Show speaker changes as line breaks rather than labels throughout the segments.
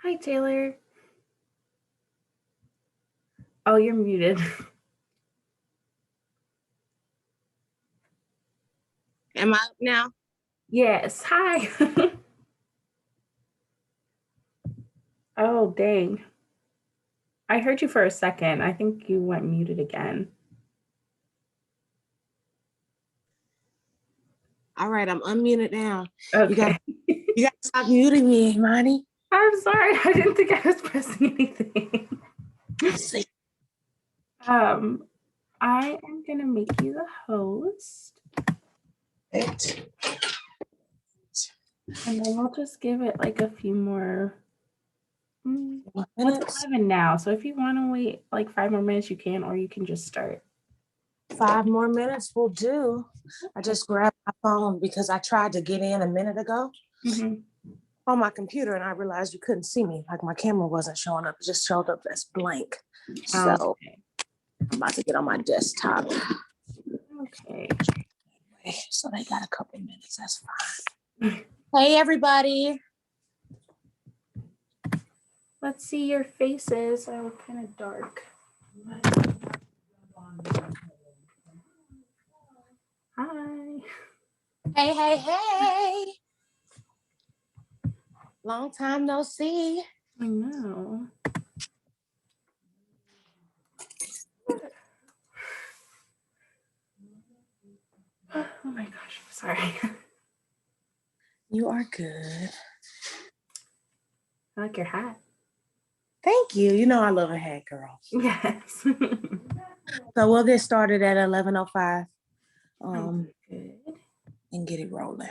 Hi, Taylor. Oh, you're muted.
Am I up now?
Yes. Hi. Oh, dang. I heard you for a second. I think you went muted again.
All right, I'm unmuted now.
Okay.
You got to stop muting me, Monty.
I'm sorry. I didn't think I was pressing anything.
Let's see.
I am going to make you the host.
Right.
And then we'll just give it like a few more. It's
Minutes.
11 now. So if you want to wait like 5 more minutes, you can, or you can just start.
5 more minutes will do. I just grabbed my phone because I tried to get in a minute ago on my computer and I realized you couldn't see me. Like my camera wasn't showing up. It just showed up as blank. So I'm about to get on my desktop.
Okay.
So they got a couple minutes. That's fine. Hey, everybody.
Let's see your faces. I look kind of dark. Hi.
Hey, hey, hey. Long time no see.
I know. Oh my gosh, I'm sorry.
You are good.
I like your hat.
Thank you. You know I love a hat, girl.
Yes.
So we'll get started at 11:05
good.
And get it rolling.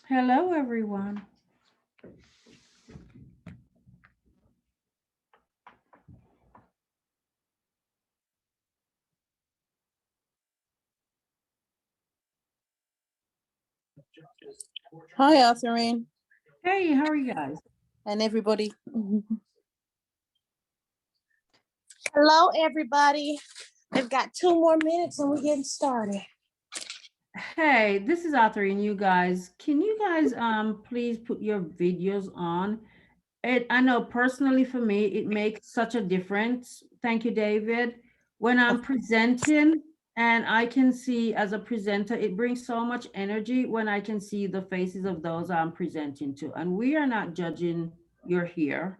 Hello, everyone.
Hi, Arthurine.
Hey, how are you guys?
And everybody.
Hello, everybody. We've got 2 more minutes and we're getting started.
Hey, this is Arthur and you guys. Can you guys please put your videos on? I know personally for me, it makes such a difference. Thank you, David. When I'm presenting and I can see as a presenter, it brings so much energy when I can see the faces of those I'm presenting to. And we are not judging your hair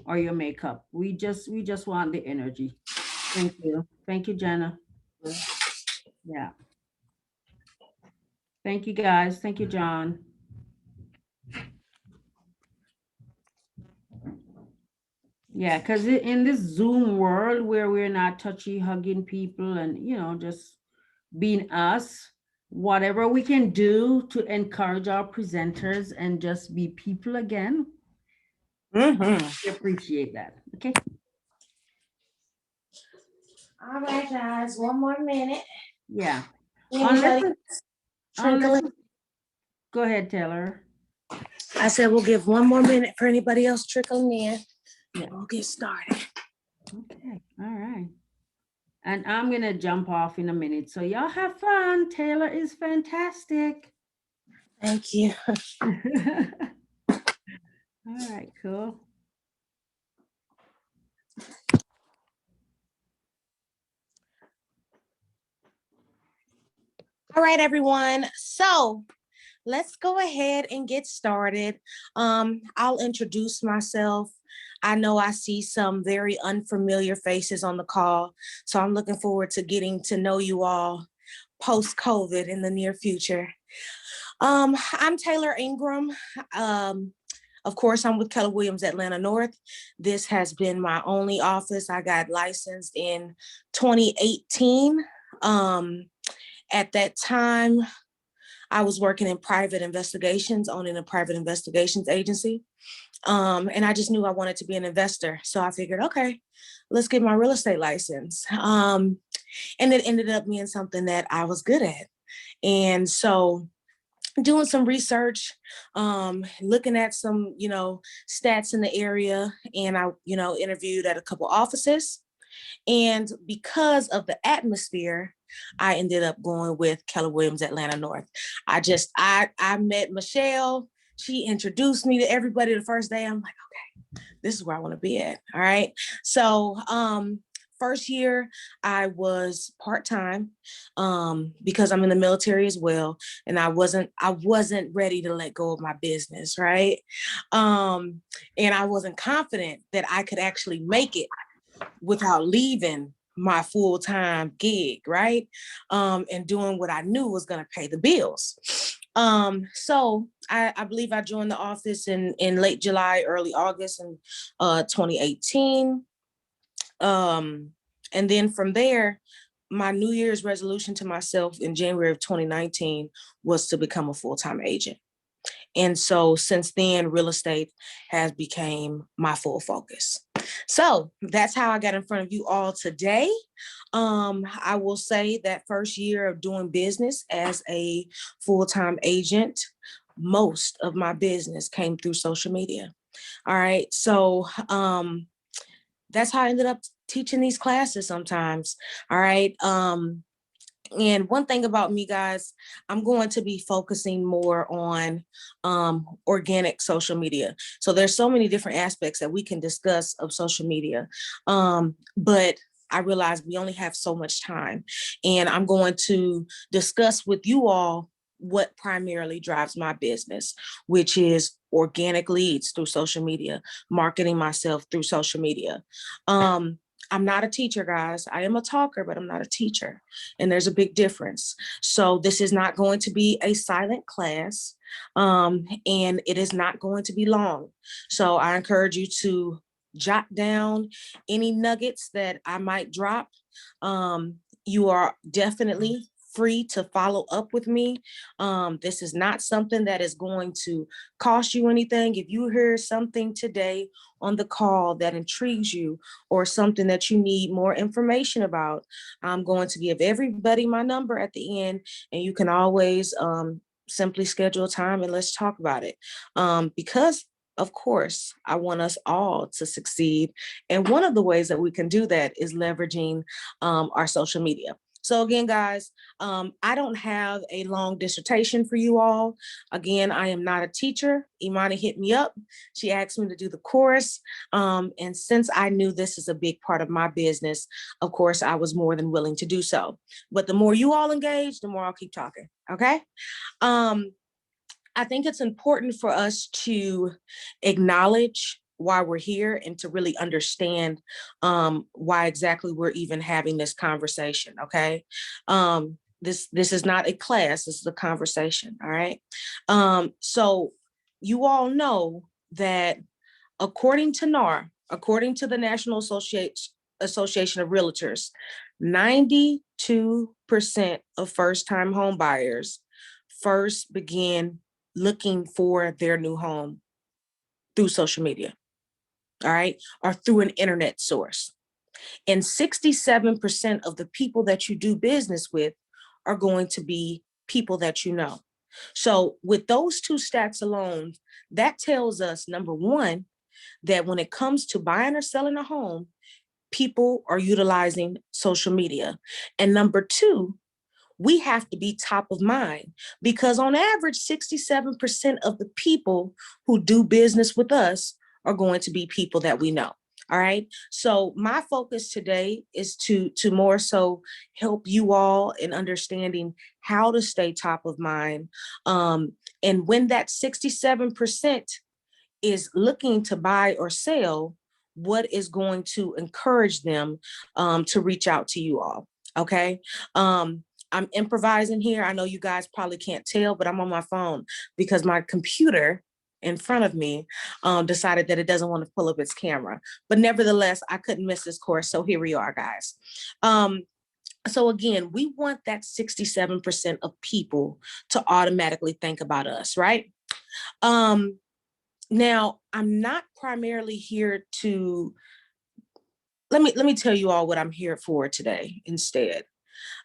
or your makeup. We just want the energy. Thank you. Thank you, Jenna. Yeah. Thank you, guys. Thank you, John. Yeah, because in this Zoom world where we're not touchy hugging people and, just being us, whatever we can do to encourage our presenters and just be people again, we appreciate that. Okay.
All right, guys, 1 more minute.
Yeah.
Anybody trickling?
Go ahead, Taylor.
I said we'll give 1 more minute for anybody else trickling in. Yeah. We'll get started.
Okay. All right. And I'm going to jump off in a minute. So y'all have fun. Taylor is fantastic.
Thank you.
All right, cool.
All right, everyone. So let's go ahead and get started. I'll introduce myself. I know I see some very unfamiliar faces on the call, so I'm looking forward to getting to know you all post-COVID in the near future. I'm Taylor Ingram. Of course, I'm with Keller Williams, Atlanta North. This has been my only office. I got licensed in 2018. At that time, I was working in private investigations, owning a private investigations agency. And I just knew I wanted to be an investor. So I figured, okay, let's get my real estate license. And it ended up being something that I was good at. And so doing some research, looking at some, stats in the area, and I, interviewed at a couple offices. And because of the atmosphere, I ended up going with Keller Williams, Atlanta North. I met Michelle. She introduced me to everybody the first day. I'm like, okay, this is where I want to be at. All right. So, first year I was part-time, because I'm in the military as well. And I wasn't ready to let go of my business. Right. And I wasn't confident that I could actually make it without leaving my full-time gig, right? And doing what I knew was going to pay the bills. So I believe I joined the office in late July, early August in 2018. And then from there, my New Year's resolution to myself in January of 2019 was to become a full-time agent. And so since then, real estate has become my full focus. So that's how I got in front of you all today. I will say that first year of doing business as a full-time agent, most of my business came through social media. All right. So that's how I ended up teaching these classes sometimes. All right. And one thing about me, guys, I'm going to be focusing more on organic social media. So there's so many different aspects that we can discuss of social media. But I realize we only have so much time. And I'm going to discuss with you all what primarily drives my business, which is organic leads through social media, marketing myself through social media. I'm not a teacher, guys. I am a talker, but I'm not a teacher. And there's a big difference. So this is not going to be a silent class, and it is not going to be long. So I encourage you to jot down any nuggets that I might drop. You are definitely free to follow up with me. This is not something that is going to cost you anything. If you hear something today on the call that intrigues you or something that you need more information about, I'm going to give everybody my number at the end, and you can always simply schedule a time and let's talk about it. Because of course, I want us all to succeed. And one of the ways that we can do that is leveraging our social media. So again, guys, I don't have a long dissertation for you all. Again, I am not a teacher. Imani hit me up. She asked me to do the course. And since I knew this is a big part of my business, of course, I was more than willing to do so. But the more you all engage, the more I'll keep talking. Okay. I think it's important for us to acknowledge why we're here and to really understand why exactly we're even having this conversation. Okay. This is not a class, this is a conversation. All right. So you all know that according to NAR, according to the National Association of Realtors, 92% of first-time home buyers first begin looking for their new home through social media, all right, or through an internet source. And 67% of the people that you do business with are going to be people that you know. So with those two stats alone, that tells us, number one, that when it comes to buying or selling a home, people are utilizing social media. And number two, we have to be top of mind, because on average, 67% of the people who do business with us are going to be people that we know. All right. So my focus today is to more so help you all in understanding how to stay top of mind. And when that 67% is looking to buy or sell, what is going to encourage them to reach out to you all. Okay. I'm improvising here. I know you guys probably can't tell, but I'm on my phone because my computer in front of me decided that it doesn't want to pull up its camera. But nevertheless, I couldn't miss this course. So here we are, guys. So again, we want that 67% of people to automatically think about us, right? Now, I'm not primarily here to, let me tell you all what I'm here for today instead.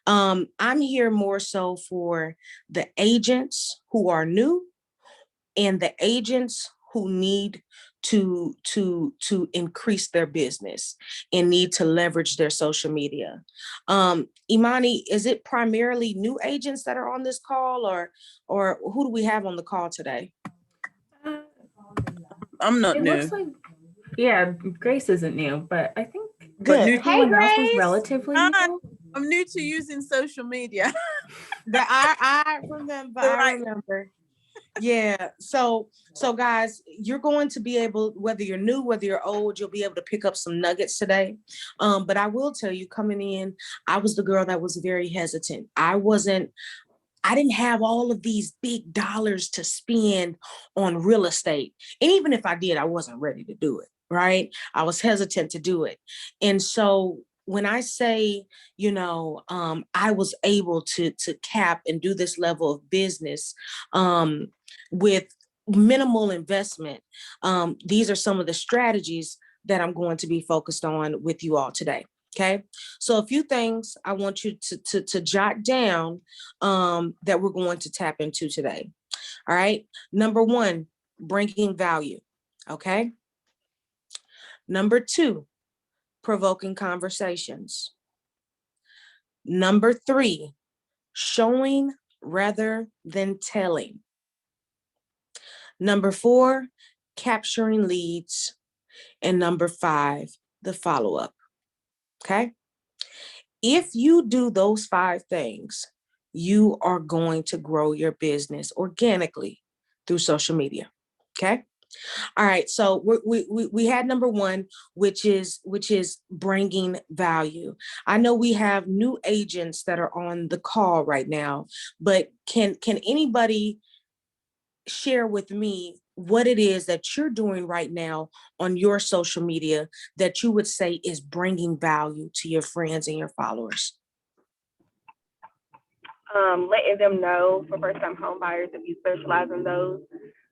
I'm here more so for the agents who are new and the agents who need to increase their business and need to leverage their social media. Imani, is it primarily new agents that are on this call, or who do we have on the call today?
I'm not
It
new.
looks like, yeah, Grace isn't new, but I think
Good.
new-
Hey,
everyone else is
Grace.
relatively
Hi.
new.
I'm new to using social media.
I remember. I remember. Yeah. So guys, you're going to be able, whether you're new, whether you're old, you'll be able to pick up some nuggets today. But I will tell you, coming in, I was the girl that was very hesitant. I didn't have all of these big dollars to spend on real estate. And even if I did, I wasn't ready to do it, right? I was hesitant to do it. And so when I say, I was able to cap and do this level of business with minimal investment, these are some of the strategies that I'm going to be focused on with you all today. Okay, so a few things I want you to jot down that we're going to tap into today. All right. Number one, bringing value. Okay. Number two, provoking conversations. Number three, showing rather than telling. Number four, capturing leads. And number five, the follow-up. Okay. If you do those 5 things, you are going to grow your business organically through social media. Okay. All right. So we had number one, which is bringing value. I know we have new agents that are on the call right now, but can anybody share with me what it is that you're doing right now on your social media that you would say is bringing value to your friends and your followers?
Letting them know, for first-time home buyers, if you specialize in those,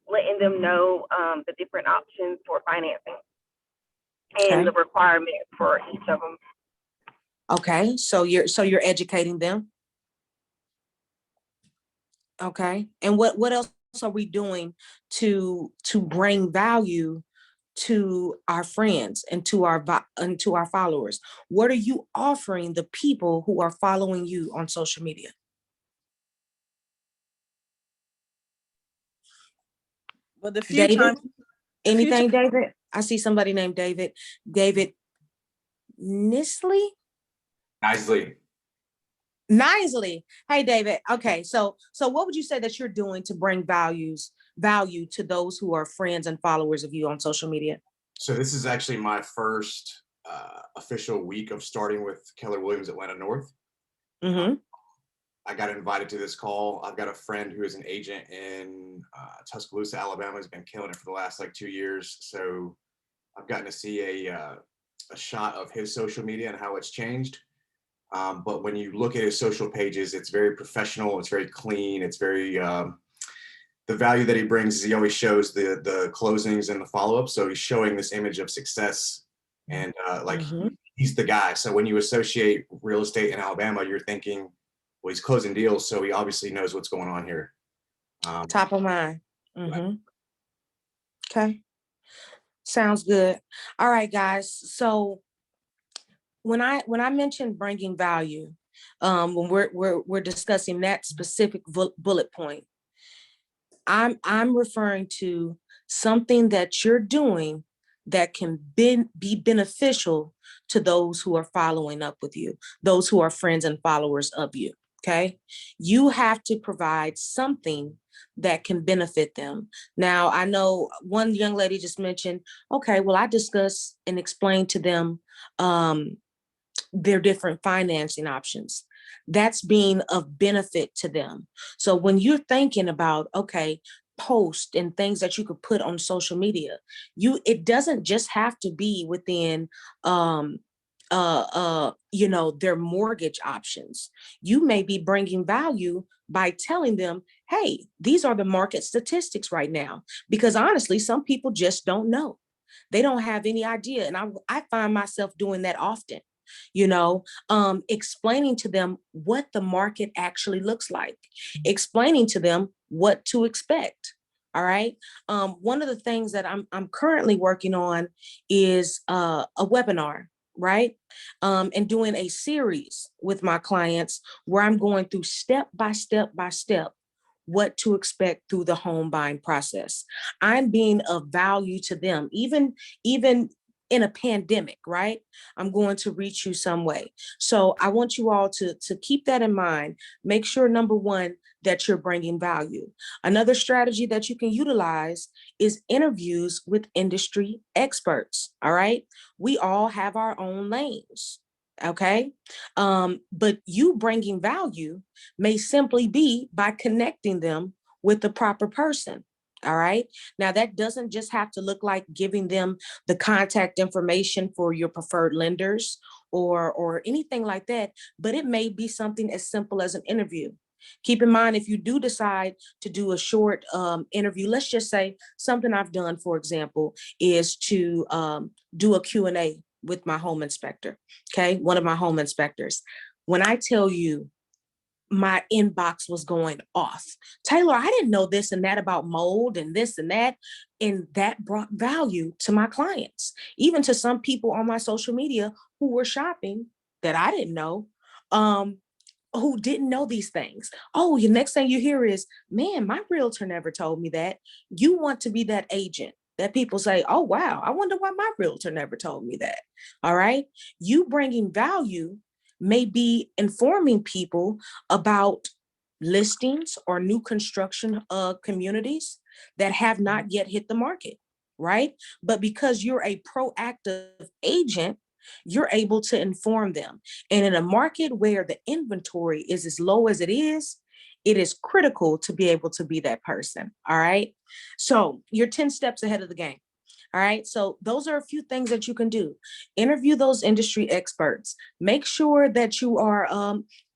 letting them know the different options for financing and the requirements for each of them.
Okay, so you're educating them. Okay, and what else are we doing to bring value to our friends and to our followers? What are you offering the people who are following you on social media?
Well, the few
David,
times,
anything, David? I see somebody named David. David Nisley? Nicely. Hey, David. Okay, so what would you say that you're doing to bring value to those who are friends and followers of you on social media?
So this is actually my first official week of starting with Keller Williams Atlanta North.
Mm-hmm.
I got invited to this call. I've got a friend who is an agent in Tuscaloosa, Alabama, has been killing it for the last 2 years. So I've gotten to see a shot of his social media and how it's changed. But when you look at his social pages, it's very professional. It's very clean. It's very, the value that he brings is he always shows the closings and the follow-up. So he's showing this image of success and he's the guy. So when you associate real estate in Alabama, you're thinking, well, he's closing deals. So he obviously knows what's going on here.
Top of mind. Mm-hmm. Okay. Sounds good. All right, guys. So when I mentioned bringing value, when we're discussing that specific bullet point, I'm referring to something that you're doing that can be beneficial to those who are following up with you, those who are friends and followers of you. Okay. You have to provide something that can benefit them. Now, I know one young lady just mentioned, okay, well, I discuss and explain to them their different financing options. That's being of benefit to them. So when you're thinking about, okay, post and things that you could put on social media, it doesn't just have to be within their mortgage options. You may be bringing value by telling them, hey, these are the market statistics right now, because honestly, some people just don't know. They don't have any idea. And I find myself doing that often, explaining to them what the market actually looks like, explaining to them what to expect. All right. One of the things that I'm currently working on is a webinar, right? And doing a series with my clients where I'm going through step by step what to expect through the home buying process. I'm being of value to them, even in a pandemic, right? I'm going to reach you some way. So I want you all to keep that in mind. Make sure, number one, that you're bringing value. Another strategy that you can utilize is interviews with industry experts. All right. We all have our own lanes. Okay. But you bringing value may simply be by connecting them with the proper person. All right. Now, that doesn't just have to look like giving them the contact information for your preferred lenders or anything like that, but it may be something as simple as an interview. Keep in mind, if you do decide to do a short interview, let's just say something I've done, for example, is to do a Q&A with my home inspector. Okay. One of my home inspectors. When I tell you, my inbox was going off. Taylor, I didn't know this and that about mold and this and that. And that brought value to my clients, even to some people on my social media who were shopping that I didn't know, who didn't know these things. Oh, the next thing you hear is, man, my realtor never told me that. You want to be that agent that people say, oh, wow, I wonder why my realtor never told me that. All right. You bringing value may be informing people about listings or new construction communities that have not yet hit the market, right? But because you're a proactive agent, you're able to inform them. And in a market where the inventory is as low as it is critical to be able to be that person, all right? So you're 10 steps ahead of the game. All right. So those are a few things that you can do. Interview those industry experts. Make sure that you are,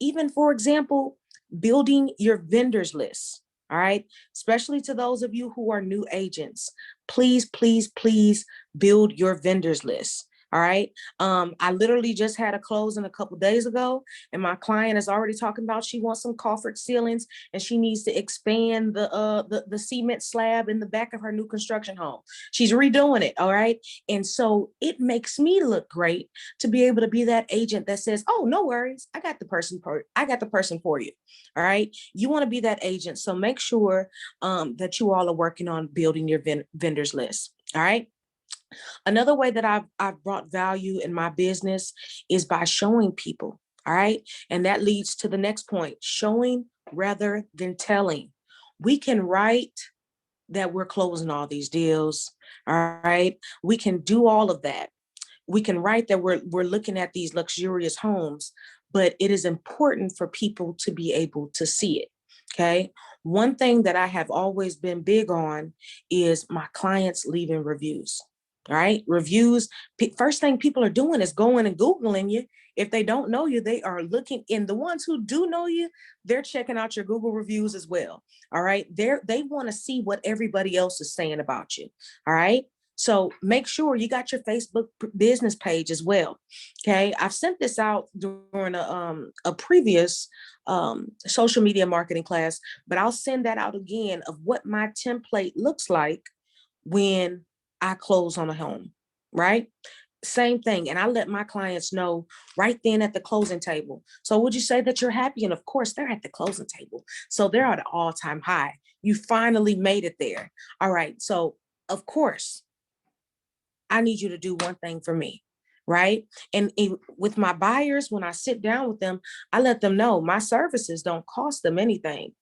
even, for example, building your vendors list. All right. Especially to those of you who are new agents. Please, please, please build your vendors list. All right. I literally just had a closing a couple of days ago, and my client is already talking about she wants some coffered ceilings and she needs to expand the cement slab in the back of her new construction home. She's redoing it. All right. And so it makes me look great to be able to be that agent that says, oh, no worries. I got the person for you. All right. You want to be that agent. So make sure that you all are working on building your vendors list. All right. Another way that I've brought value in my business is by showing people. All right. And that leads to the next point, showing rather than telling. We can write that we're closing all these deals. All right. We can do all of that. We can write that we're looking at these luxurious homes, but it is important for people to be able to see it. Okay. One thing that I have always been big on is my clients leaving reviews. All right. Reviews. First thing people are doing is going and Googling you. If they don't know you, they are looking in. The ones who do know you, they're checking out your Google reviews as well. All right. They want to see what everybody else is saying about you. All right. So make sure you got your Facebook business page as well. Okay. I've sent this out during a previous social media marketing class, but I'll send that out again of what my template looks like when I close on a home, right? Same thing. And I let my clients know right then at the closing table. So would you say that you're happy? And of course, they're at the closing table. So they're at an all-time high. You finally made it there. All right. So of course, I need you to do one thing for me. Right. And with my buyers, when I sit down with them, I let them know my services don't cost them anything.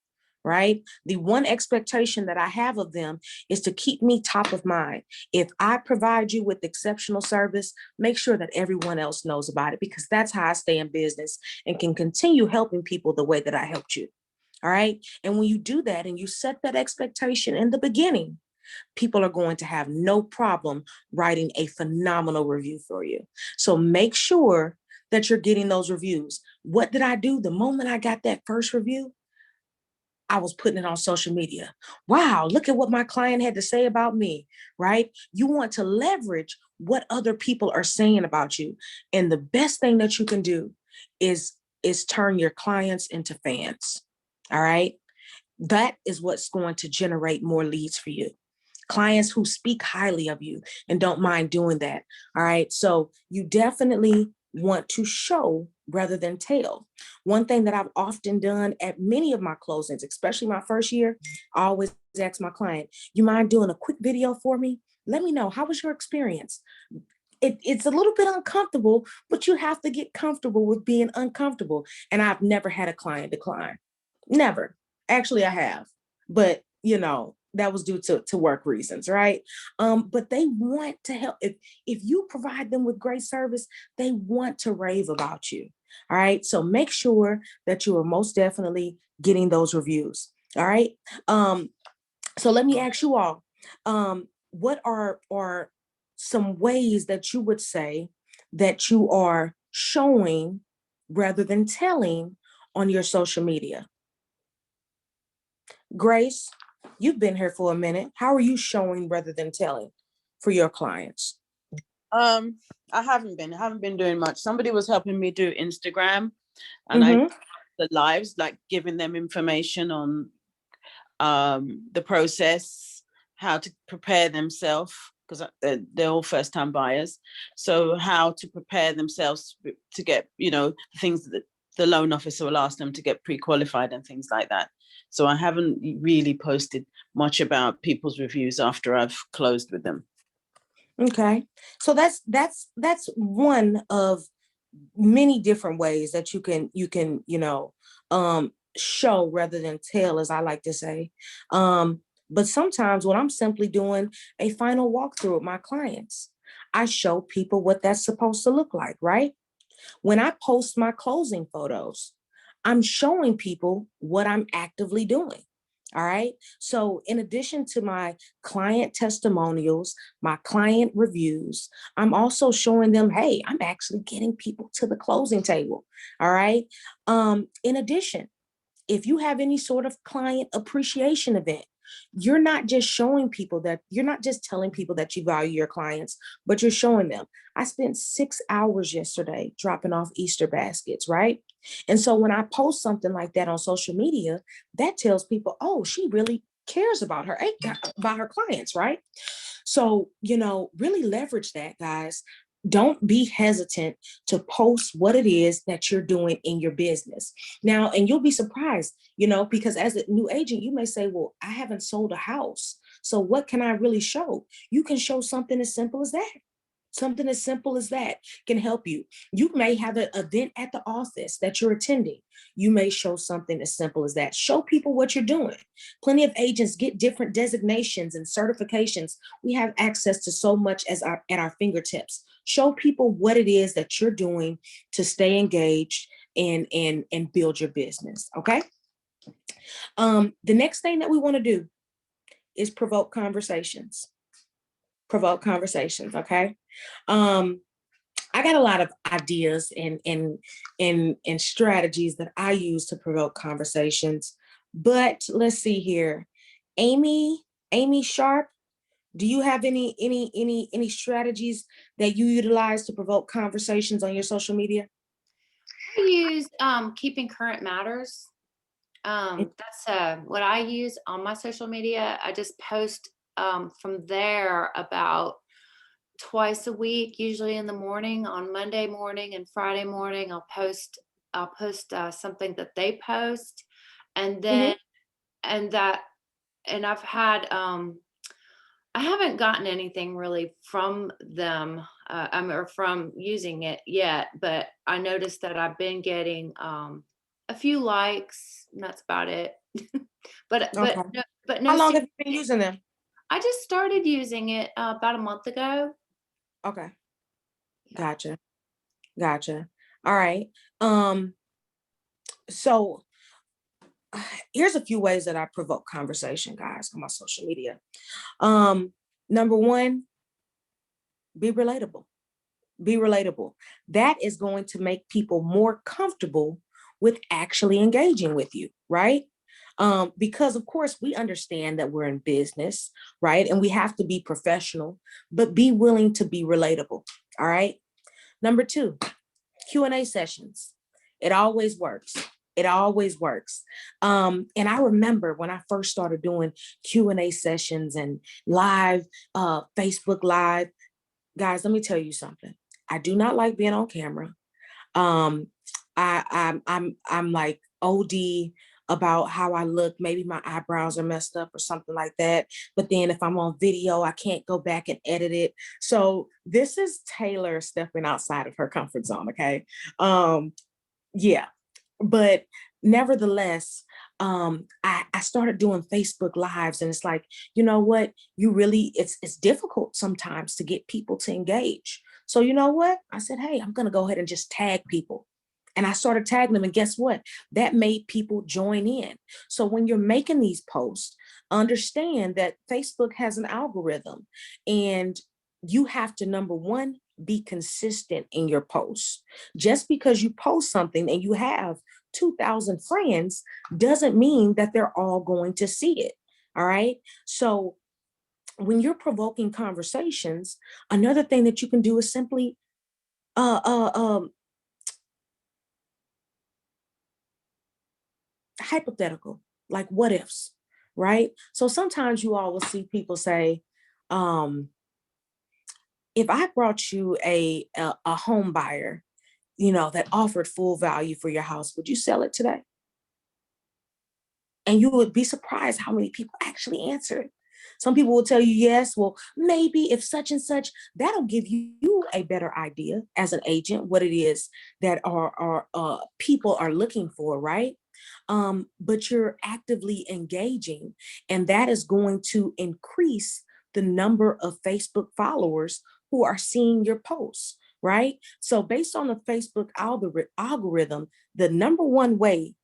Right. The one expectation that I have of them is to keep me top of mind. If I provide you with exceptional service, make sure that everyone else knows about it, because that's how I stay in business and can continue helping people the way that I helped you. All right. And when you do that and you set that expectation in the beginning, people are going to have no problem writing a phenomenal review for you. So make sure that you're getting those reviews. What did I do? The moment I got that first review, I was putting it on social media. Wow, look at what my client had to say about me, right? You want to leverage what other people are saying about you. And the best thing that you can do is turn your clients into fans. All right. That is what's going to generate more leads for you. Clients who speak highly of you and don't mind doing that. All right. So you definitely want to show rather than tell. One thing that I've often done at many of my closings, especially my first year, I always ask my client, you mind doing a quick video for me? Let me know, how was your experience? It's a little bit uncomfortable, but you have to get comfortable with being uncomfortable. And I've never had a client decline. Never. Actually, I have. But, that was due to work reasons, right? But they want to help. If you provide them with great service, they want to rave about you. All right. So make sure that you are most definitely getting those reviews. All right. So let me ask you all, what are some ways that you would say that you are showing rather than telling on your social media? Grace, you've been here for a minute. How are you showing rather than telling for your clients?
I haven't been doing much. Somebody was helping me do Instagram, and I the lives, like giving them information on the process, how to prepare themselves, because they're all first-time buyers. So how to prepare themselves to get, things that the loan officer will ask them to get pre-qualified and things like that. So I haven't really posted much about people's reviews after I've closed with them.
Okay. So that's one of many different ways that you can, show rather than tell, as I like to say. But sometimes when I'm simply doing a final walkthrough with my clients, I show people what that's supposed to look like, right? When I post my closing photos, I'm showing people what I'm actively doing. All right. So in addition to my client testimonials, my client reviews, I'm also showing them, hey, I'm actually getting people to the closing table. All right. In addition, if you have any sort of client appreciation event, you're not just telling people that you value your clients, but you're showing them. I spent 6 hours yesterday dropping off Easter baskets, right? And so when I post something like that on social media, that tells people, oh, she really cares about her clients, right? So, really leverage that, guys. Don't be hesitant to post what it is that you're doing in your business. Now, and you'll be surprised, because as a new agent, you may say, well, I haven't sold a house. So what can I really show? You can show something as simple as that. Something as simple as that can help you. You may have an event at the office that you're attending. You may show something as simple as that. Show people what you're doing. Plenty of agents get different designations and certifications. We have access to so much at our fingertips. Show people what it is that you're doing to stay engaged and build your business. Okay. The next thing that we want to do is provoke conversations. Provoke conversations. Okay. I got a lot of ideas and strategies that I use to provoke conversations, but let's see here. Amy Sharp, do you have any strategies that you utilize to provoke conversations on your social media?
I use Keeping Current Matters. That's what I use on my social media. I just post from there about twice a week, usually in the morning. On Monday morning and Friday morning, I'll post something that they post, and then and I've had I haven't gotten anything really from them, or from using it yet, but I noticed that I've been getting a few likes, and that's about it.
Okay.
But no,
How long have you been using them?
I just started using it about a month ago.
Okay.
Yeah.
Gotcha. All right. So here's a few ways that I provoke conversation, guys, on my social media. Number one, be relatable. Be relatable. That is going to make people more comfortable with actually engaging with you, right? Because of course we understand that we're in business, right? And we have to be professional, but be willing to be relatable. All right. Number two, Q&A sessions. It always works. It always works. And I remember when I first started doing Q&A sessions and live, Facebook Live, guys, let me tell you something. I do not like being on camera. I'm like OD about how I look. Maybe my eyebrows are messed up or something like that. But then if I'm on video, I can't go back and edit it. So this is Taylor stepping outside of her comfort zone. Okay. Yeah. But nevertheless, I started doing Facebook Lives, and it's like, you know what, it's difficult sometimes to get people to engage. So you know what, I said, hey, I'm gonna go ahead and just tag people. And I started tagging them, and guess what? That made people join in. So when you're making these posts, understand that Facebook has an algorithm, and you have to, number one, be consistent in your posts. Just because you post something and you have 2,000 friends doesn't mean that they're all going to see it. All right. So when you're provoking conversations, another thing that you can do is simply uh, uh, um, hypothetical, like what ifs, right? So sometimes you all will see people say, if I brought you a home buyer, that offered full value for your house, would you sell it today? And you would be surprised how many people actually answer it. Some people will tell you yes, well, maybe if such and such. That'll give you a better idea as an agent what it is that our people are looking for, right? But you're actively engaging, and that is going to increase the number of Facebook followers who are seeing your posts, right? So based on the Facebook algorithm, the number one way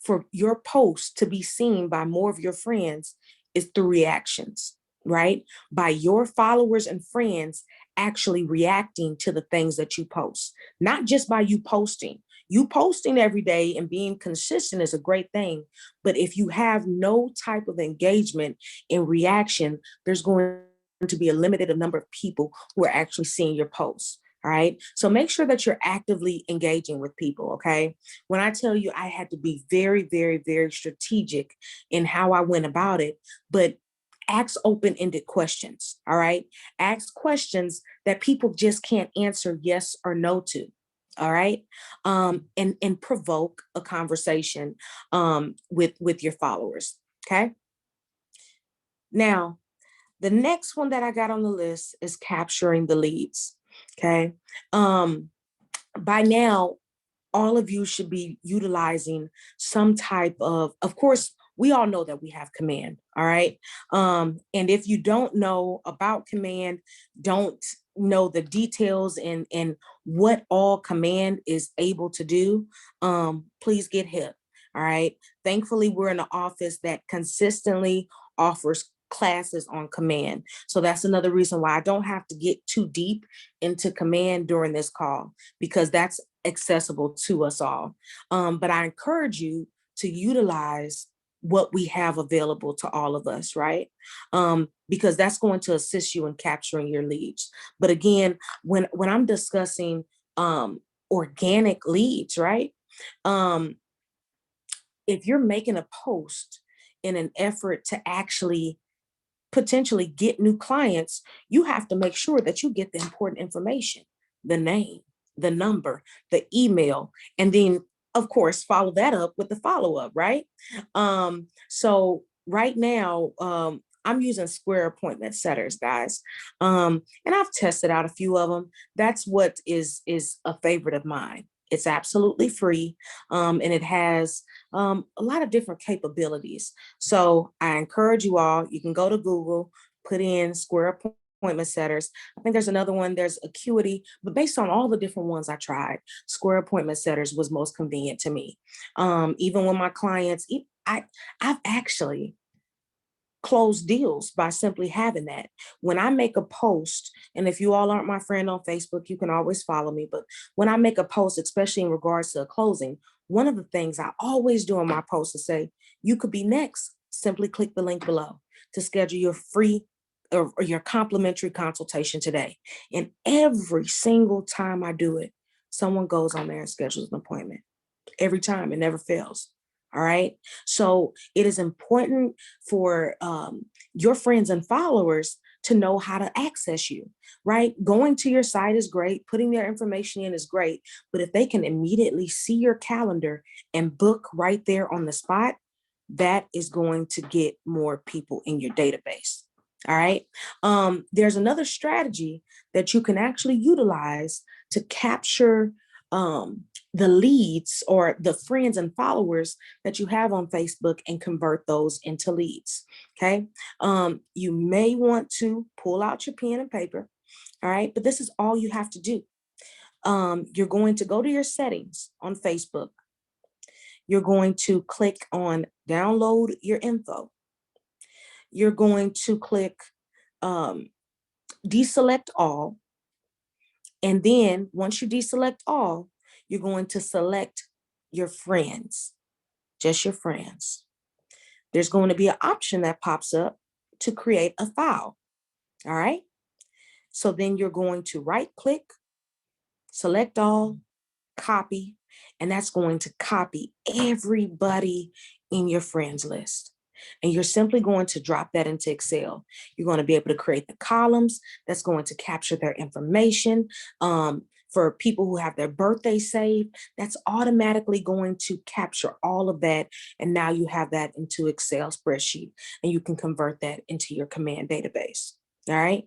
for your post to be seen by more of your friends is through reactions, right? By your followers and friends actually reacting to the things that you post, not just by you posting. You posting every day and being consistent is a great thing. But if you have no type of engagement in reaction, there's going to be a limited number of people who are actually seeing your posts. All right. So make sure that you're actively engaging with people. Okay. When I tell you I had to be very, very, very strategic in how I went about it, but ask open-ended questions. All right. Ask questions that people just can't answer yes or no to. All right. And provoke a conversation with your followers. Okay. Now, the next one that I got on the list is capturing the leads. Okay. By now, all of you should be utilizing some type of course, we all know that we have command. All right. And if you don't know about command, don't know the details and what all command is able to do, please get hip. All right. Thankfully, we're in an office that consistently offers classes on command. So that's another reason why I don't have to get too deep into command during this call, because that's accessible to us all. But I encourage you to utilize what we have available to all of us, right? Because that's going to assist you in capturing your leads. But again, when I'm discussing organic leads, right? If you're making a post in an effort to actually potentially get new clients, you have to make sure that you get the important information, the name, the number, the email, and then of course follow that up with the follow-up, right? So right now, I'm using Square appointment setters, guys. And I've tested out a few of them. That's what is a favorite of mine. It's absolutely free, and it has a lot of different capabilities. So I encourage you all, you can go to Google, put in Square appointment setters. I think there's another one, there's Acuity, but based on all the different ones I tried, Square appointment setters was most convenient to me. Even when my clients, I've actually close deals by simply having that. When I make a post, and if you all aren't my friend on Facebook, you can always follow me. But when I make a post, especially in regards to a closing, one of the things I always do in my post is say, you could be next. Simply click the link below to schedule your free or your complimentary consultation today. And every single time I do it, someone goes on there and schedules an appointment. Every time, it never fails. All right. So it is important for your friends and followers to know how to access you, right? Going to your site is great. Putting their information in is great. But if they can immediately see your calendar and book right there on the spot, that is going to get more people in your database. All right. There's another strategy that you can actually utilize to capture the leads or the friends and followers that you have on Facebook and convert those into leads. Okay. You may want to pull out your pen and paper. All right. But this is all you have to do. You're going to go to your settings on Facebook. You're going to click on download your info. You're going to click deselect all. And then once you deselect all, you're going to select your friends, just your friends. There's going to be an option that pops up to create a file. All right. So then you're going to right click, select all, copy, and that's going to copy everybody in your friends list. And you're simply going to drop that into Excel. You're going to be able to create the columns that's going to capture their information. For people who have their birthday saved, that's automatically going to capture all of that. And now you have that into Excel spreadsheet, and you can convert that into your command database. All right.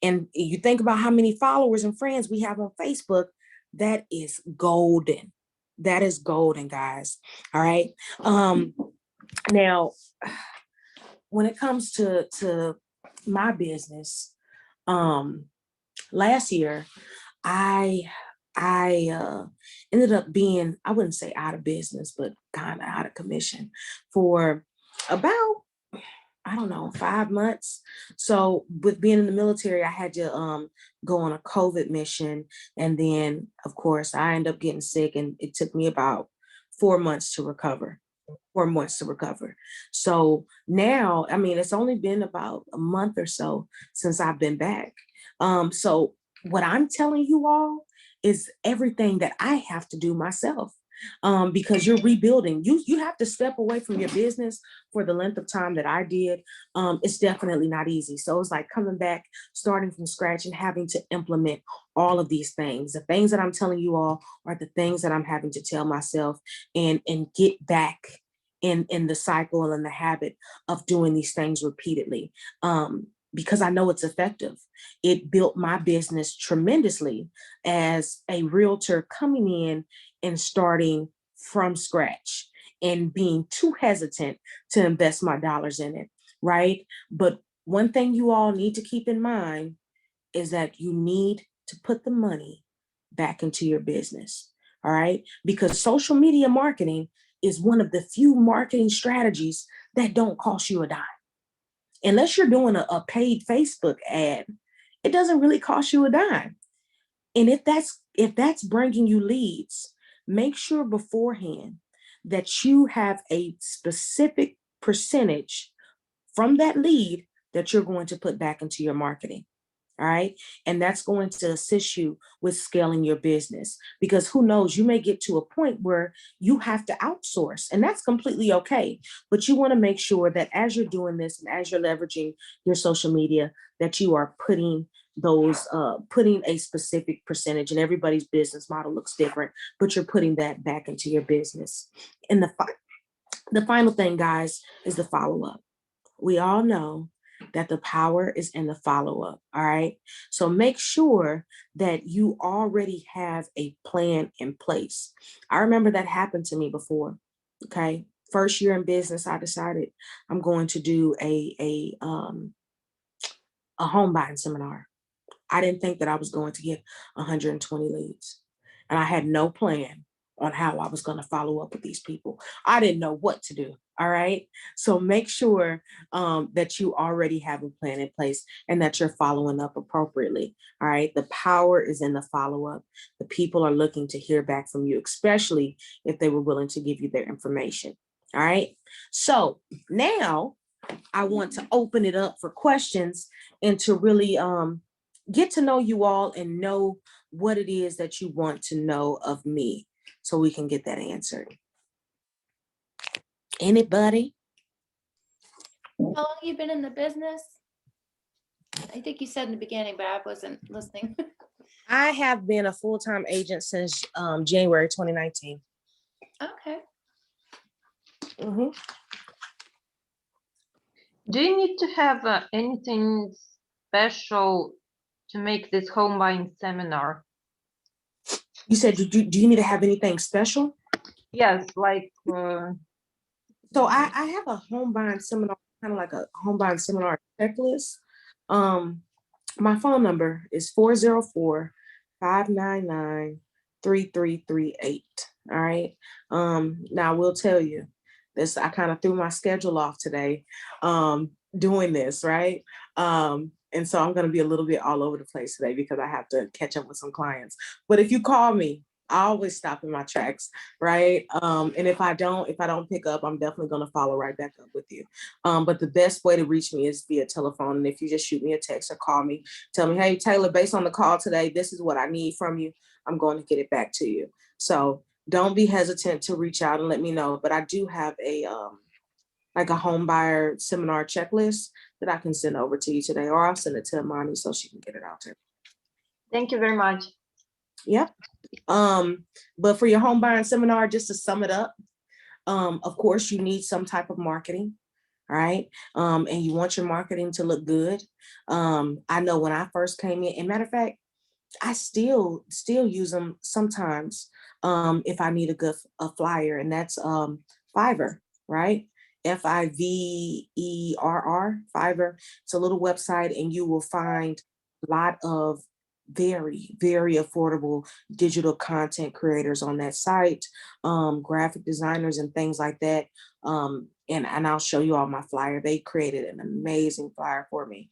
And you think about how many followers and friends we have on Facebook. That is golden. That is golden, guys. All right. Now, when it comes to my business, last year, I ended up being, I wouldn't say out of business, but kind of out of commission for about, I don't know, 5 months. So with being in the military, I had to go on a COVID mission. And then, of course, I ended up getting sick, and it took me about 4 months to recover. 4 months to recover. So now, I mean, it's only been about a month or so since I've been back. So what I'm telling you all is everything that I have to do myself. Because you're rebuilding. You have to step away from your business for the length of time that I did. It's definitely not easy. So it's like coming back, starting from scratch, and having to implement all of these things. The things that I'm telling you all are the things that I'm having to tell myself and get back in the cycle and the habit of doing these things repeatedly. Because I know it's effective. It built my business tremendously as a realtor coming in and starting from scratch and being too hesitant to invest my dollars in it, right? But one thing you all need to keep in mind is that you need to put the money back into your business, all right? Because social media marketing is one of the few marketing strategies that don't cost you a dime. Unless you're doing a paid Facebook ad, it doesn't really cost you a dime. And if that's bringing you leads, make sure beforehand that you have a specific percentage from that lead that you're going to put back into your marketing. All right. And that's going to assist you with scaling your business, because who knows, you may get to a point where you have to outsource, and that's completely okay. But you want to make sure that as you're doing this and as you're leveraging your social media, that you are putting putting a specific percentage, and everybody's business model looks different, but you're putting that back into your business. And the final thing, guys, is the follow-up. We all know that the power is in the follow-up. All right. So make sure that you already have a plan in place. I remember that happened to me before. Okay. First year in business, I decided I'm going to do a home buying seminar. I didn't think that I was going to get 120 leads, and I had no plan on how I was going to follow up with these people. I didn't know what to do. All right. So make sure that you already have a plan in place and that you're following up appropriately. All right. The power is in the follow up. The people are looking to hear back from you, especially if they were willing to give you their information. All right. So now I want to open it up for questions and to really get to know you all and know what it is that you want to know of me, so we can get that answered. Anybody?
How long have you been in the business? I think you said in the beginning, but I wasn't listening.
I have been a full-time agent since January 2019.
Okay.
Mm-hmm.
Do you need to have anything special to make this home buying seminar?
You said, do you need to have anything special?
Yes, like.
So I have a home buying seminar, kind of like a home buying seminar checklist. My phone number is 404-599-3338. All right. Now I will tell you this, I kind of threw my schedule off today doing this, right? And so I'm going to be a little bit all over the place today because I have to catch up with some clients. But if you call me, I always stop in my tracks, right? And if I don't pick up, I'm definitely going to follow right back up with you. But the best way to reach me is via telephone. And if you just shoot me a text or call me, tell me, hey, Taylor, based on the call today, this is what I need from you. I'm going to get it back to you. So don't be hesitant to reach out and let me know. But I do have a home buyer seminar checklist that I can send over to you today, or I'll send it to Imani so she can get it out to her.
Thank you very much.
Yeah. But for your home buying seminar, just to sum it up, of course, you need some type of marketing, right? And you want your marketing to look good. I know when I first came in, and matter of fact, I still use them sometimes if I need a flyer, and that's Fiverr, right? Fiverr, Fiverr. It's a little website, and you will find a lot of very, very affordable digital content creators on that site, graphic designers and things like that. And I'll show you all my flyer. They created an amazing flyer for me.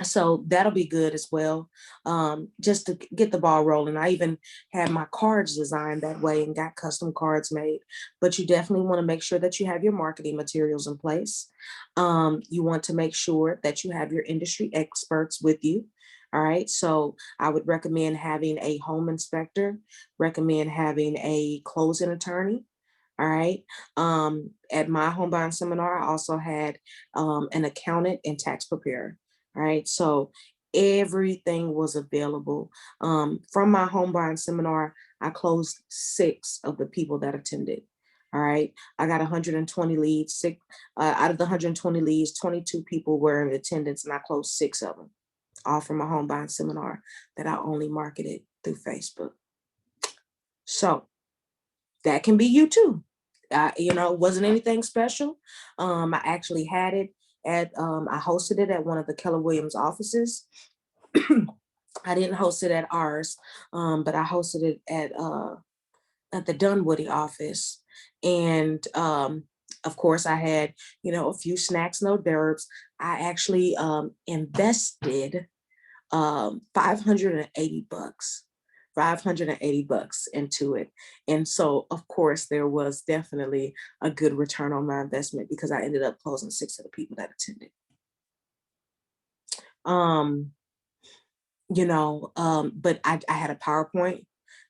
So that'll be good as well, just to get the ball rolling. I even had my cards designed that way and got custom cards made. But you definitely want to make sure that you have your marketing materials in place. You want to make sure that you have your industry experts with you. All right. So I would recommend having a home inspector, recommend having a closing attorney. All right. At my home buying seminar, I also had an accountant and tax preparer. All right. So everything was available. From my home buying seminar, I closed 6 of the people that attended. All right. I got 120 leads. Out of the 120 leads, 22 people were in attendance, and I closed 6 of them, all from my home buying seminar that I only marketed through Facebook. So that can be you too. It wasn't anything special. I actually had it I hosted it at one of the Keller Williams offices. I didn't host it at ours, but I hosted it at the Dunwoody office. And of course, I had, a few snacks, no derbs. I actually invested $580 into it. And so, of course, there was definitely a good return on my investment because I ended up closing 6 of the people that attended. But I had a PowerPoint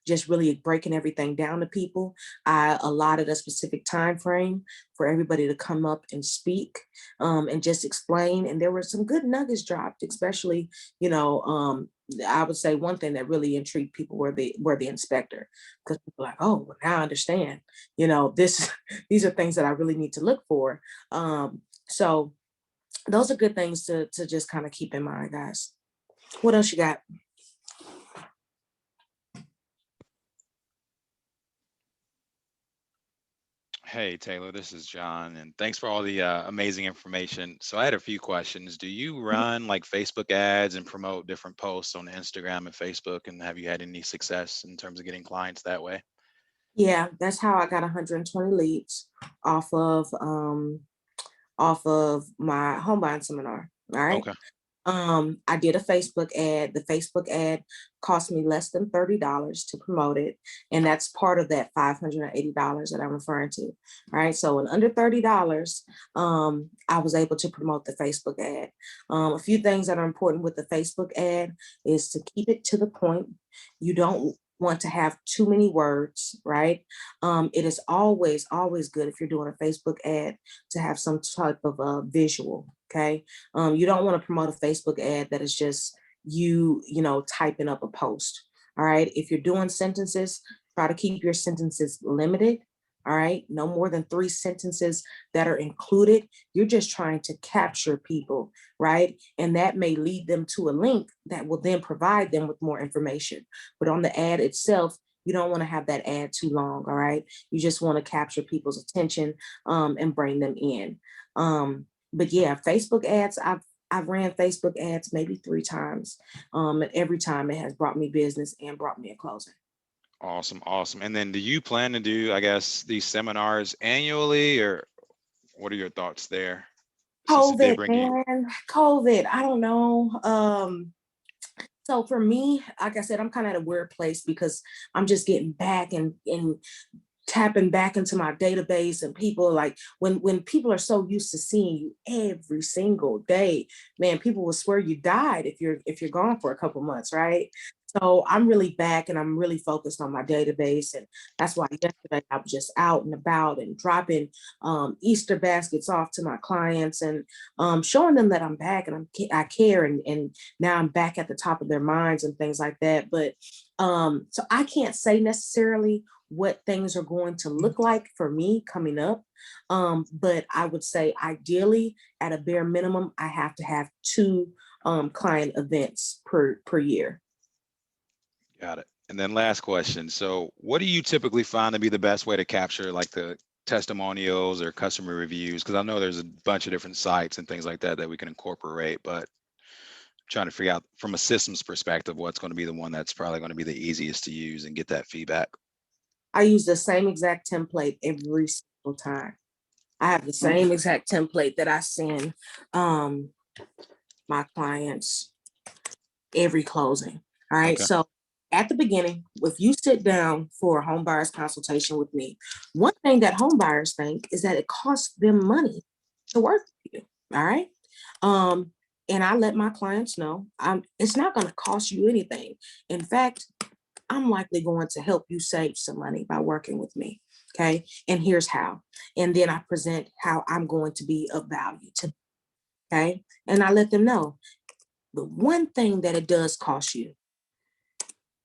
just really breaking everything down to people. I allotted a specific time frame for everybody to come up and speak, and just explain. And there were some good nuggets dropped, especially, I would say one thing that really intrigued people were the inspector, because people were like, oh, well, now I understand. These are things that I really need to look for. So those are good things to just kind of keep in mind, guys. What else you got?
Hey, Taylor, this is John, and thanks for all the amazing information. So I had a few questions. Do you run like Facebook ads and promote different posts on Instagram and Facebook? And have you had any success in terms of getting clients that way?
Yeah, that's how I got 120 leads off of my home buying seminar. All right.
Okay.
I did a Facebook ad. The Facebook ad cost me less than $30 to promote it. And that's part of that $580 that I'm referring to. All right. So in under $30, I was able to promote the Facebook ad. A few things that are important with the Facebook ad is to keep it to the point. You don't want to have too many words, right? It is always good if you're doing a Facebook ad to have some type of a visual. Okay. You don't want to promote a Facebook ad that is just you typing up a post. All right. If you're doing sentences, try to keep your sentences limited. All right. No more than 3 sentences that are included. You're just trying to capture people, right? And that may lead them to a link that will then provide them with more information. But on the ad itself, you don't want to have that ad too long. All right. You just want to capture people's attention and bring them in. But yeah, Facebook ads, I've ran Facebook ads maybe 3 times. And every time it has brought me business and brought me a closing.
Awesome. Awesome. And then do you plan to do, I guess, these seminars annually, or what are your thoughts there?
COVID, man, COVID, I don't know. So for me, like I said, I'm kind of at a weird place because I'm just getting back and tapping back into my database, and people like when people are so used to seeing you every single day, man, people will swear you died if you're gone for a couple months, right? So I'm really back and I'm really focused on my database. And that's why yesterday I was just out and about and dropping Easter baskets off to my clients and showing them that I'm back and I care. And now I'm back at the top of their minds and things like that. But so I can't say necessarily what things are going to look like for me coming up. But I would say ideally at a bare minimum, I have to have 2 client events per year.
Got it. And then last question. So what do you typically find to be the best way to capture like the testimonials or customer reviews? Because I know there's a bunch of different sites and things like that that we can incorporate, but I'm trying to figure out from a systems perspective, what's going to be the one that's probably going to be the easiest to use and get that feedback.
I use the same exact template every single time. I have the same exact template that I send my clients every closing. All right. Okay. So at the beginning, if you sit down for a home buyer's consultation with me, one thing that home buyers think is that it costs them money to work with you. All right. And I let my clients know it's not going to cost you anything. In fact, I'm likely going to help you save some money by working with me. Okay. And here's how. And then I present how I'm going to be of value to them. Okay. And I let them know the one thing that it does cost you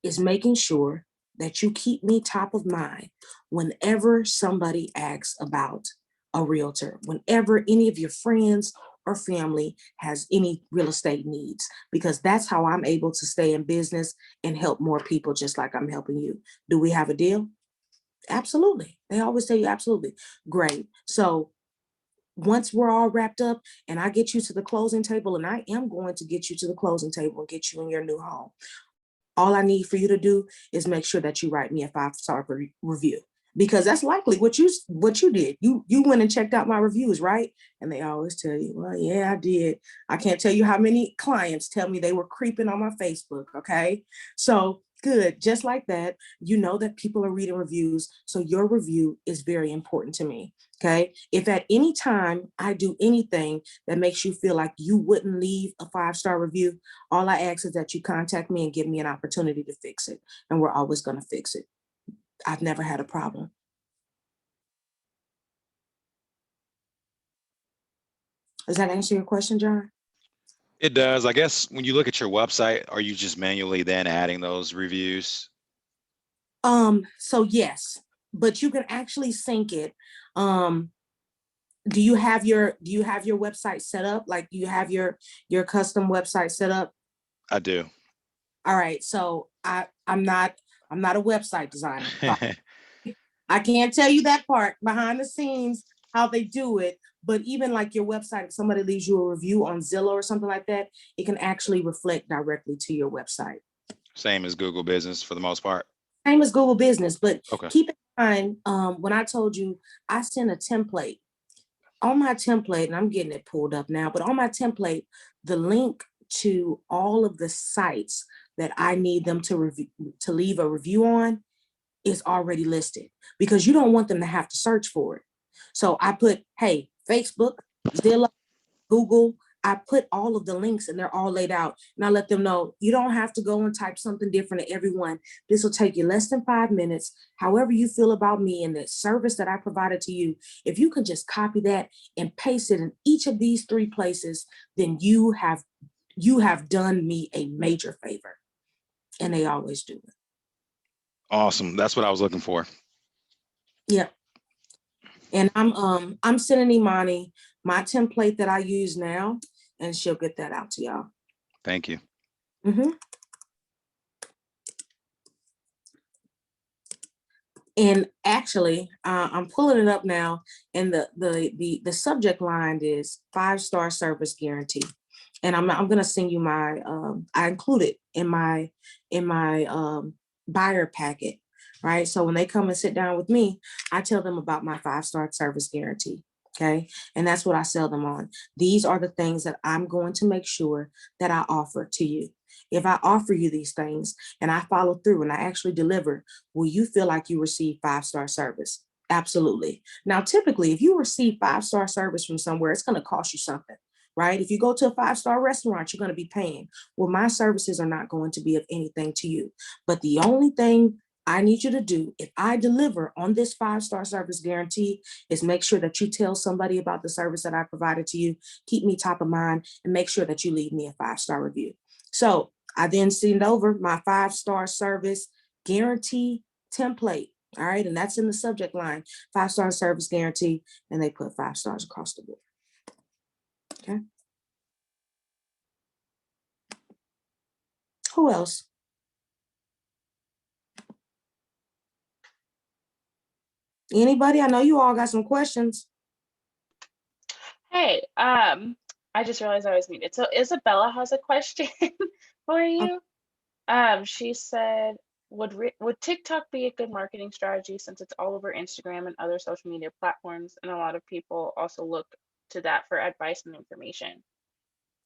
is making sure that you keep me top of mind whenever somebody asks about a realtor, whenever any of your friends or family has any real estate needs, because that's how I'm able to stay in business and help more people just like I'm helping you. Do we have a deal? Absolutely. They always tell you absolutely. Great. So once we're all wrapped up and I get you to the closing table, and I am going to get you to the closing table and get you in your new home, all I need for you to do is make sure that you write me a 5-star review, because that's likely what you did. You went and checked out my reviews, right? And they always tell you, well, yeah, I did. I can't tell you how many clients tell me they were creeping on my Facebook. Okay. So Good. Just like that, you know that people are reading reviews. So your review is very important to me. Okay. If at any time I do anything that makes you feel like you wouldn't leave a 5-star review, all I ask is that you contact me and give me an opportunity to fix it. And we're always going to fix it. I've never had a problem. Does that answer your question, John?
It does. I guess when you look at your website, are you just manually then adding those reviews?
So yes, but you can actually sync it. Do you have your website set up? Like you have your custom website set up?
I do.
All right. So I'm not a website designer. So I can't tell you that part behind the scenes, how they do it. But even like your website, if somebody leaves you a review on Zillow or something like that, it can actually reflect directly to your website.
Same as Google Business for the most part.
Same as Google Business, but
Okay.
keep in mind, when I told you I sent a template, on my template, and I'm getting it pulled up now, but on my template, the link to all of the sites that I need them to leave a review on is already listed, because you don't want them to have to search for it. So I put, hey, Facebook, Zillow, Google, I put all of the links and they're all laid out. And I let them know, you don't have to go and type something different to everyone. This will take you less than 5 minutes. However you feel about me and the service that I provided to you, if you can just copy that and paste it in each of these 3 places, then you have done me a major favor. And they always do it.
Awesome. That's what I was looking for.
Yeah. And I'm sending Imani my template that I use now, and she'll get that out to y'all.
Thank you.
Mm-hmm. And actually, I'm pulling it up now, and the subject line is 5-star service guarantee. And I'm gonna send you my I include it in my buyer packet, right? So when they come and sit down with me, I tell them about my 5-star service guarantee. Okay. And that's what I sell them on. These are the things that I'm going to make sure that I offer to you. If I offer you these things and I follow through and I actually deliver, will you feel like you receive 5-star service? Absolutely. Now, typically, if you receive 5-star service from somewhere, it's going to cost you something, right? If you go to a 5-star restaurant, you're going to be paying. Well, my services are not going to be of anything to you. But the only thing I need you to do, if I deliver on this 5-star service guarantee, is make sure that you tell somebody about the service that I provided to you, keep me top of mind, and make sure that you leave me a 5-star review. So I then send over my 5-star service guarantee template. All right. And that's in the subject line, 5-star service guarantee. And they put 5 stars across the board. Okay. Who else? Anybody? I know you all got some questions.
Hey, I just realized I was muted. So Isabella has a question for you. She said, would TikTok be a good marketing strategy since it's all over Instagram and other social media platforms, and a lot of people also look to that for advice and information?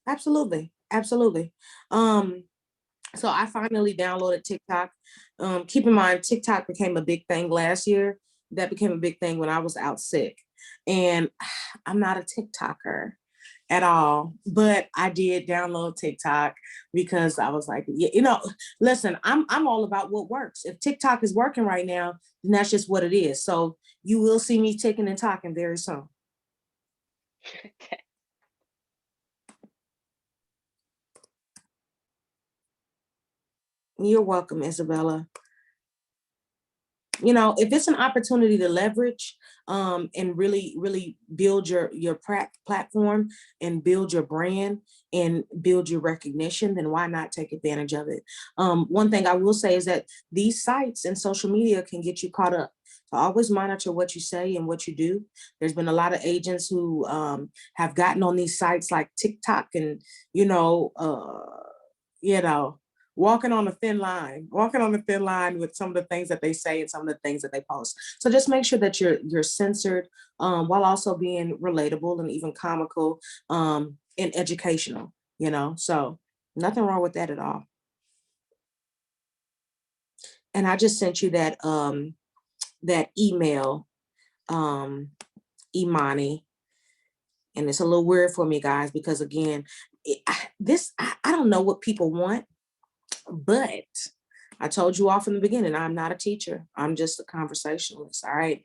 Absolutely. Absolutely. So I finally downloaded TikTok. Keep in mind, TikTok became a big thing last year. That became a big thing when I was out sick. And I'm not a TikToker at all, but I did download TikTok because I was like, listen, I'm all about what works. If TikTok is working right now, then that's just what it is. So you will see me ticking and talking very soon.
Okay.
You're welcome, Isabella. If it's an opportunity to leverage and really build your platform and build your brand and build your recognition, then why not take advantage of it? One thing I will say is that these sites and social media can get you caught up. So always monitor what you say and what you do. There's been a lot of agents who have gotten on these sites like TikTok and, walking on a thin line with some of the things that they say and some of the things that they post. So just make sure that you're censored while also being relatable and even comical and educational, so nothing wrong with that at all. And I just sent you that that email, Imani. And it's a little weird for me, guys, because again, I don't know what people want, but I told you all from the beginning, I'm not a teacher. I'm just a conversationalist. All right.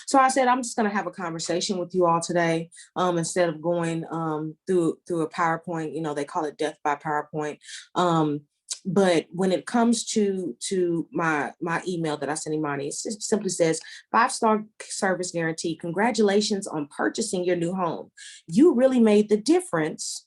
So I said, I'm just going to have a conversation with you all today. Instead of going through a PowerPoint, they call it death by PowerPoint. But when it comes to my email that I sent Imani, it simply says 5-star service guarantee. Congratulations on purchasing your new home. You really made the difference.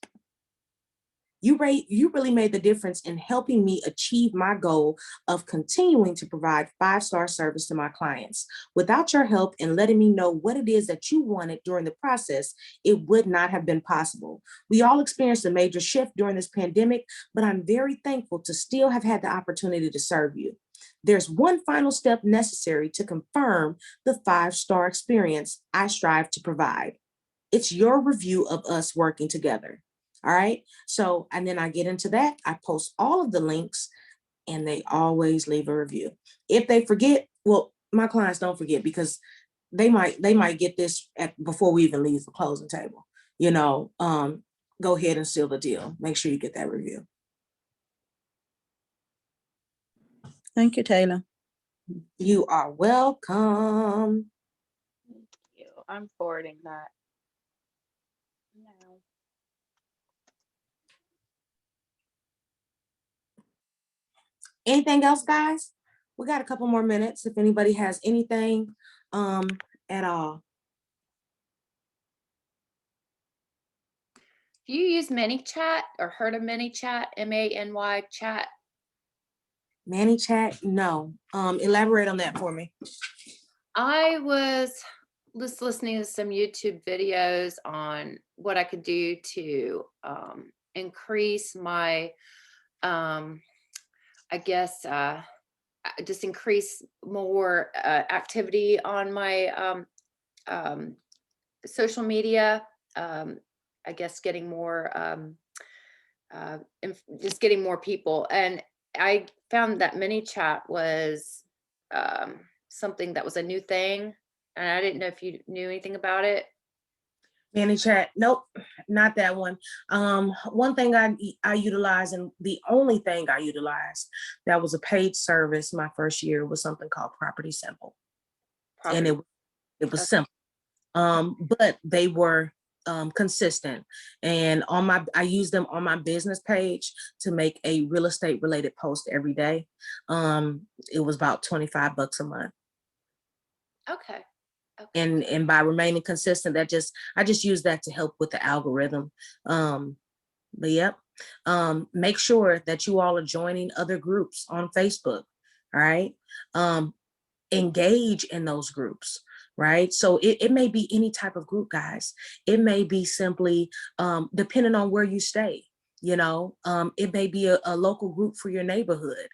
You really made the difference in helping me achieve my goal of continuing to provide 5-star service to my clients. Without your help and letting me know what it is that you wanted during the process, it would not have been possible. We all experienced a major shift during this pandemic, but I'm very thankful to still have had the opportunity to serve you. There's one final step necessary to confirm the 5-star experience I strive to provide. It's your review of us working together. All right. So, and then I get into that. I post all of the links and they always leave a review. If they forget, well, my clients don't forget because they might get this before we even leave the closing table. Go ahead and seal the deal. Make sure you get that review.
Thank you, Taylor.
You are welcome.
Thank you. I'm forwarding that now.
Anything else, guys? We got a couple more minutes if anybody has anything at all.
Do you use ManyChat or heard of ManyChat, MANY chat?
ManyChat? No. Elaborate on that for me.
I was just listening to some YouTube videos on what I could do to increase my, just increase more activity on my social media. I guess getting more, just getting more people. And I found that ManyChat was something that was a new thing. And I didn't know if you knew anything about it.
ManyChat? Nope, not that one. One thing I utilized, and the only thing I utilized that was a paid service my first year was something called Property Simple. And it was simple. But they were consistent, and I used them on my business page to make a real estate related post every day. It was about $25 a month.
Okay.
And by remaining consistent, I just use that to help with the algorithm. But yep. Make sure that you all are joining other groups on Facebook. All right. Engage in those groups. Right. So it may be any type of group, guys. It may be simply depending on where you stay. It may be a local group for your neighborhood.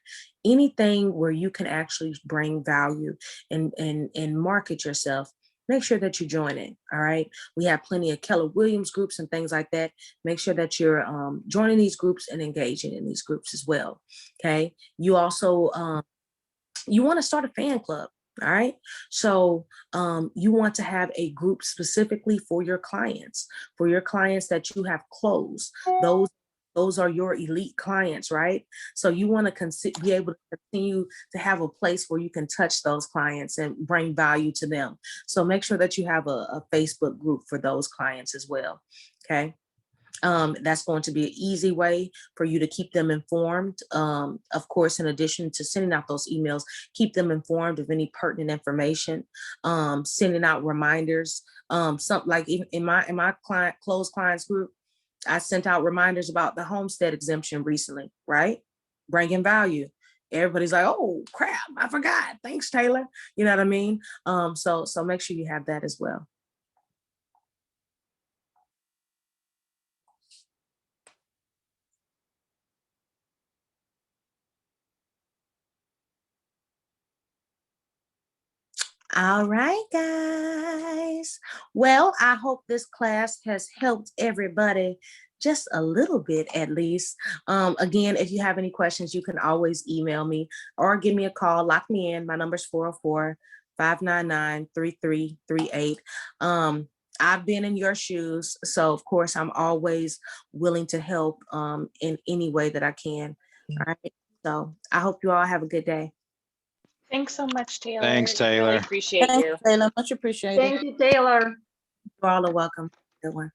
Anything where you can actually bring value and market yourself. Make sure that you join it. All right. We have plenty of Keller Williams groups and things like that. Make sure that you're joining these groups and engaging in these groups as well. Okay. You also you want to start a fan club. All right. So you want to have a group specifically for your clients that you have closed. Those are your elite clients, right? So you want to be able to continue to have a place where you can touch those clients and bring value to them. So make sure that you have a Facebook group for those clients as well. Okay. That's going to be an easy way for you to keep them informed. Of course, in addition to sending out those emails, keep them informed of any pertinent information, sending out reminders. Something like in my closed clients group, I sent out reminders about the homestead exemption recently, right? Bringing value. Everybody's like, oh crap, I forgot. Thanks, Taylor. You know what I mean? So make sure you have that as well. All right, guys. Well, I hope this class has helped everybody just a little bit at least. Again, if you have any questions, you can always email me or give me a call. Lock me in. My number is 404-599-3338. I've been in your shoes, so of course I'm always willing to help in any way that I can. All right. So I hope you all have a good day.
Thanks so much, Taylor.
Thanks, Taylor.
Really appreciate
Thanks,
you.
Taylor. Much appreciated.
Thank you, Taylor.
You all are welcome. Good one.